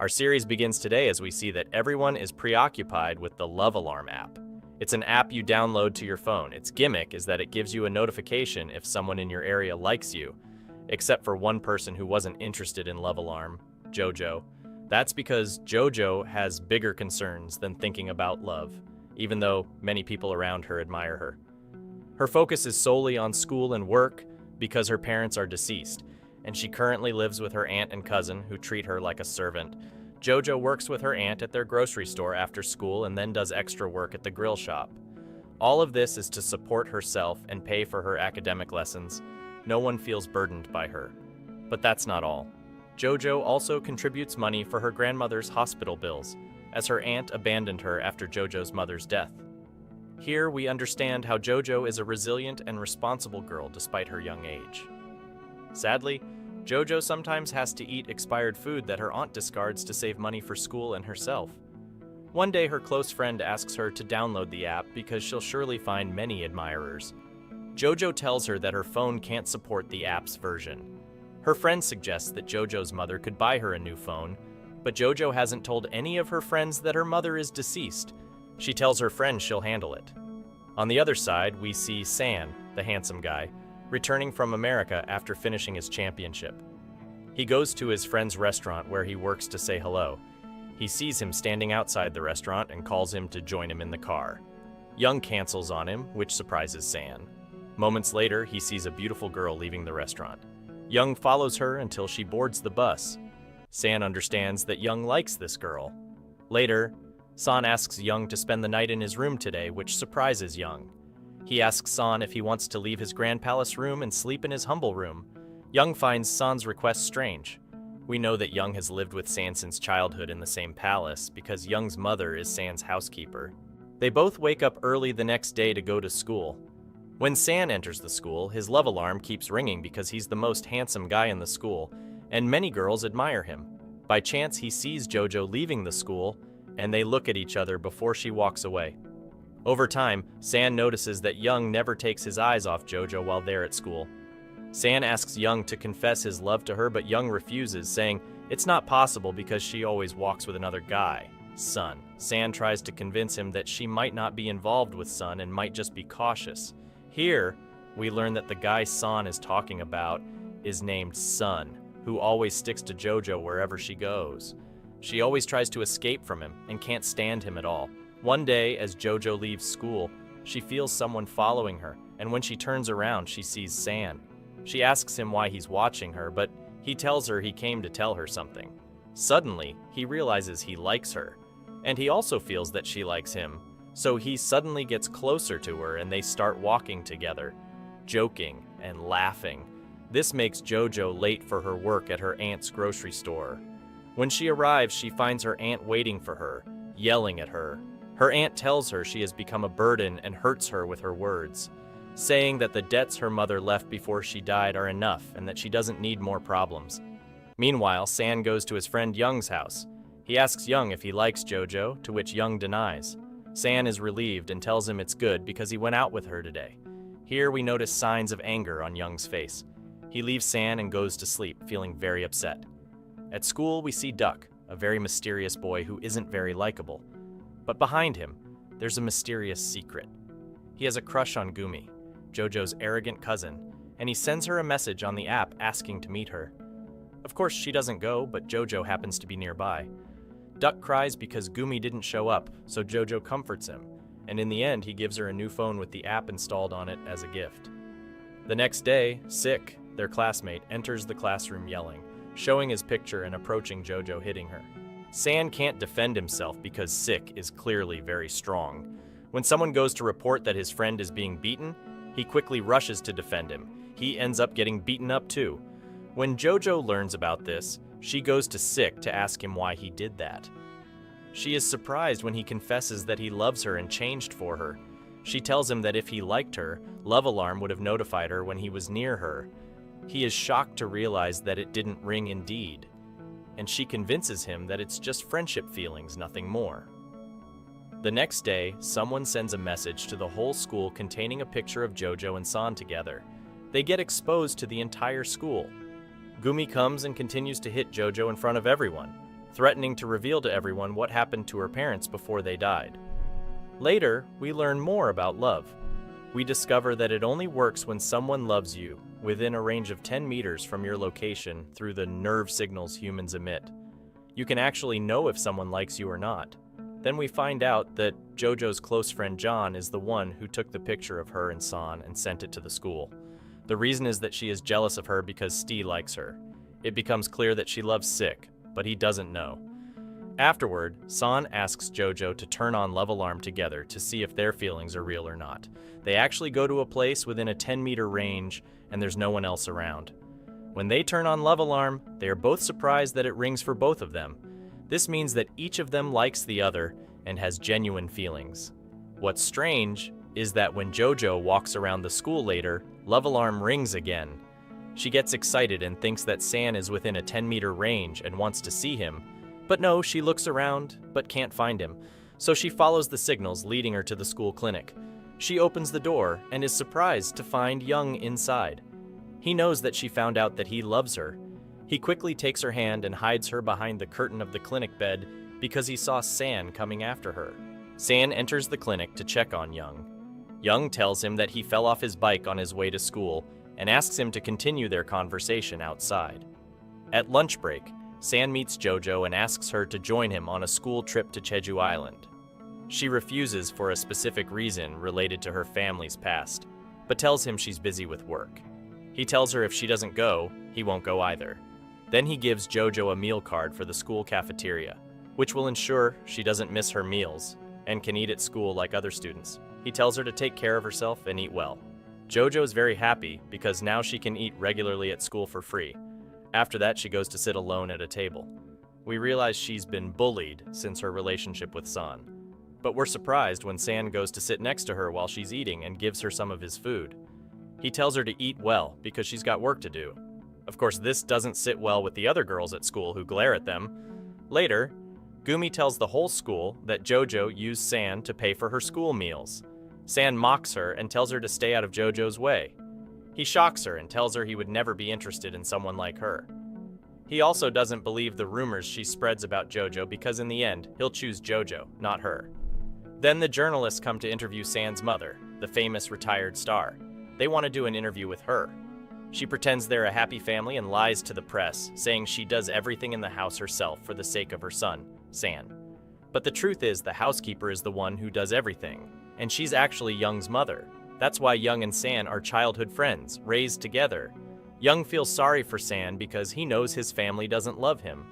Our series begins today as we see that everyone is preoccupied with the Love Alarm app. It's an app you download to your phone. Its gimmick is that it gives you a notification if someone in your area likes you, except for one person who wasn't interested in Love Alarm, JoJo. That's because JoJo has bigger concerns than thinking about love, even though many people around her admire her. Her focus is solely on school and work because her parents are deceased, and she currently lives with her aunt and cousin who treat her like a servant. JoJo works with her aunt at their grocery store after school and then does extra work at the grill shop. All of this is to support herself and pay for her academic lessons. No one feels burdened by her. But that's not all. JoJo also contributes money for her grandmother's hospital bills, as her aunt abandoned her after JoJo's mother's death. Here we understand how JoJo is a resilient and responsible girl despite her young age. Sadly, JoJo sometimes has to eat expired food that her aunt discards to save money for school and herself. One day her close friend asks her to download the app because she'll surely find many admirers. JoJo tells her that her phone can't support the app's version. Her friend suggests that JoJo's mother could buy her a new phone, but JoJo hasn't told any of her friends that her mother is deceased. She tells her friend she'll handle it. On the other side, we see San, the handsome guy, returning from America after finishing his championship. He goes to his friend's restaurant where he works to say hello. He sees him standing outside the restaurant and calls him to join him in the car. Young cancels on him, which surprises San. Moments later, he sees a beautiful girl leaving the restaurant. Young follows her until she boards the bus. San understands that Young likes this girl. Later, San asks Young to spend the night in his room today, which surprises Young. He asks San if he wants to leave his Grand Palace room and sleep in his humble room. Young finds San's request strange. We know that Young has lived with San since childhood in the same palace because Young's mother is San's housekeeper. They both wake up early the next day to go to school. When San enters the school, his love alarm keeps ringing because he's the most handsome guy in the school, and many girls admire him. By chance, he sees JoJo leaving the school, and they look at each other before she walks away. Over time, San notices that Young never takes his eyes off JoJo while they're at school. San asks Young to confess his love to her, but Young refuses, saying it's not possible because she always walks with another guy, Sun. San tries to convince him that she might not be involved with Sun and might just be cautious. Here, we learn that the guy San is talking about is named Sun, who always sticks to JoJo wherever she goes. She always tries to escape from him and can't stand him at all. One day, as JoJo leaves school, she feels someone following her, and when she turns around, she sees San. She asks him why he's watching her, but he tells her he came to tell her something. Suddenly, he realizes he likes her, and he also feels that she likes him, so he suddenly gets closer to her and they start walking together, joking and laughing. This makes JoJo late for her work at her aunt's grocery store. When she arrives, she finds her aunt waiting for her, yelling at her. Her aunt tells her she has become a burden and hurts her with her words, saying that the debts her mother left before she died are enough and that she doesn't need more problems. Meanwhile, San goes to his friend Young's house. He asks Young if he likes JoJo, to which Young denies. San is relieved and tells him it's good because he went out with her today. Here we notice signs of anger on Young's face. He leaves San and goes to sleep, feeling very upset. At school, we see Duck, a very mysterious boy who isn't very likable. But behind him, there's a mysterious secret. He has a crush on Gumi, JoJo's arrogant cousin, and he sends her a message on the app asking to meet her. Of course, she doesn't go, but JoJo happens to be nearby. Duck cries because Gumi didn't show up, so JoJo comforts him, and in the end, he gives her a new phone with the app installed on it as a gift. The next day, Sick, their classmate, enters the classroom yelling, showing his picture and approaching JoJo, hitting her. San can't defend himself because Sick is clearly very strong. When someone goes to report that his friend is being beaten, he quickly rushes to defend him. He ends up getting beaten up too. When JoJo learns about this, she goes to Sick to ask him why he did that. She is surprised when he confesses that he loves her and changed for her. She tells him that if he liked her, Love Alarm would have notified her when he was near her. He is shocked to realize that it didn't ring indeed, and she convinces him that it's just friendship feelings, nothing more. The next day, someone sends a message to the whole school containing a picture of JoJo and San together. They get exposed to the entire school. Gumi comes and continues to hit JoJo in front of everyone, threatening to reveal to everyone what happened to her parents before they died. Later, we learn more about love. We discover that it only works when someone loves you within a range of 10 meters from your location through the nerve signals humans emit. You can actually know if someone likes you or not. Then we find out that JoJo's close friend John is the one who took the picture of her and San and sent it to the school. The reason is that she is jealous of her because Stee likes her. It becomes clear that she loves Sick, but he doesn't know. Afterward, San asks JoJo to turn on Love Alarm together to see if their feelings are real or not. They actually go to a place within a 10-meter range, and there's no one else around. When they turn on Love Alarm, they are both surprised that it rings for both of them. This means that each of them likes the other and has genuine feelings. What's strange is that when JoJo walks around the school later, Love Alarm rings again. She gets excited and thinks that San is within a 10-meter range and wants to see him. But no, she looks around, but can't find him. So she follows the signals leading her to the school clinic. She opens the door and is surprised to find Young inside. He knows that she found out that he loves her. He quickly takes her hand and hides her behind the curtain of the clinic bed because he saw San coming after her. San enters the clinic to check on Young. Young tells him that he fell off his bike on his way to school and asks him to continue their conversation outside. At lunch break, San meets JoJo and asks her to join him on a school trip to Jeju Island. She refuses for a specific reason related to her family's past, but tells him she's busy with work. He tells her if she doesn't go, he won't go either. Then he gives JoJo a meal card for the school cafeteria, which will ensure she doesn't miss her meals and can eat at school like other students. He tells her to take care of herself and eat well. JoJo is very happy because now she can eat regularly at school for free. After that, she goes to sit alone at a table. We realize she's been bullied since her relationship with San. But we're surprised when San goes to sit next to her while she's eating and gives her some of his food. He tells her to eat well because she's got work to do. Of course, this doesn't sit well with the other girls at school who glare at them. Later, Gumi tells the whole school that JoJo used San to pay for her school meals. San mocks her and tells her to stay out of JoJo's way. He shocks her and tells her he would never be interested in someone like her. He also doesn't believe the rumors she spreads about JoJo because in the end, he'll choose JoJo, not her. Then the journalists come to interview San's mother, the famous retired star. They want to do an interview with her. She pretends they're a happy family and lies to the press, saying she does everything in the house herself for the sake of her son, San. But the truth is the housekeeper is the one who does everything, and she's actually Young's mother. That's why Young and San are childhood friends, raised together. Young feels sorry for San because he knows his family doesn't love him.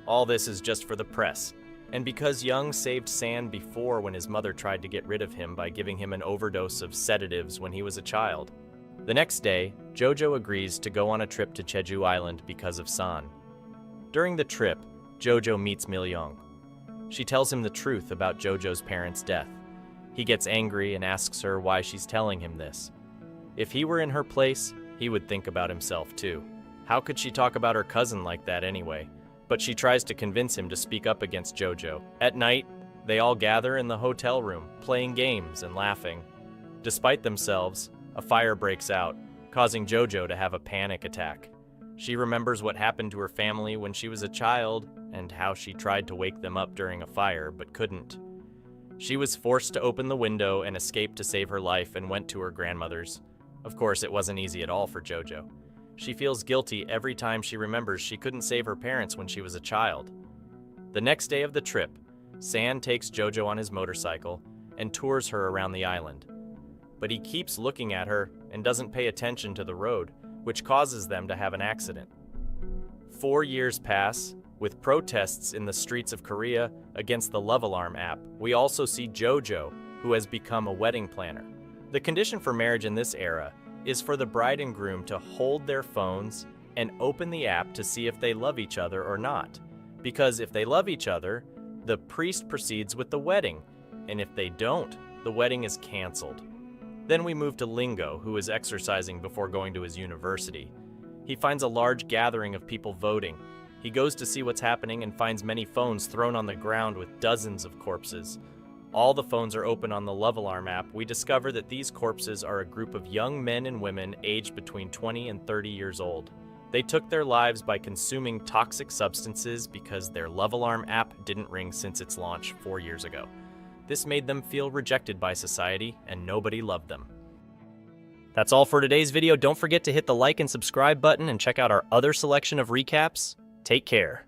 All this is just for the press. And because Young saved San before when his mother tried to get rid of him by giving him an overdose of sedatives when he was a child. The next day, JoJo agrees to go on a trip to Jeju Island because of San. During the trip, JoJo meets Mil-young. She tells him the truth about JoJo's parents' death. He gets angry and asks her why she's telling him this. If he were in her place, he would think about himself too. How could she talk about her cousin like that anyway? But she tries to convince him to speak up against JoJo. At night, they all gather in the hotel room, playing games and laughing. Despite themselves, a fire breaks out, causing JoJo to have a panic attack. She remembers what happened to her family when she was a child and how she tried to wake them up during a fire but couldn't. She was forced to open the window and escape to save her life and went to her grandmother's. Of course, it wasn't easy at all for JoJo. She feels guilty every time she remembers she couldn't save her parents when she was a child. The next day of the trip, San takes JoJo on his motorcycle and tours her around the island. But he keeps looking at her and doesn't pay attention to the road, which causes them to have an accident. 4 years pass. With protests in the streets of Korea against the Love Alarm app, we also see JoJo, who has become a wedding planner. The condition for marriage in this era is for the bride and groom to hold their phones and open the app to see if they love each other or not. Because if they love each other, the priest proceeds with the wedding, and if they don't, the wedding is canceled. Then we move to Lingo, who is exercising before going to his university. He finds a large gathering of people voting. He goes to see what's happening and finds many phones thrown on the ground with dozens of corpses. All the phones are open on the Love Alarm app. We discover that these corpses are a group of young men and women aged between 20 and 30 years old. They took their lives by consuming toxic substances because their Love Alarm app didn't ring since its launch 4 years ago. This made them feel rejected by society, and nobody loved them. That's all for today's video. Don't forget to hit the like and subscribe button and check out our other selection of recaps. Take care.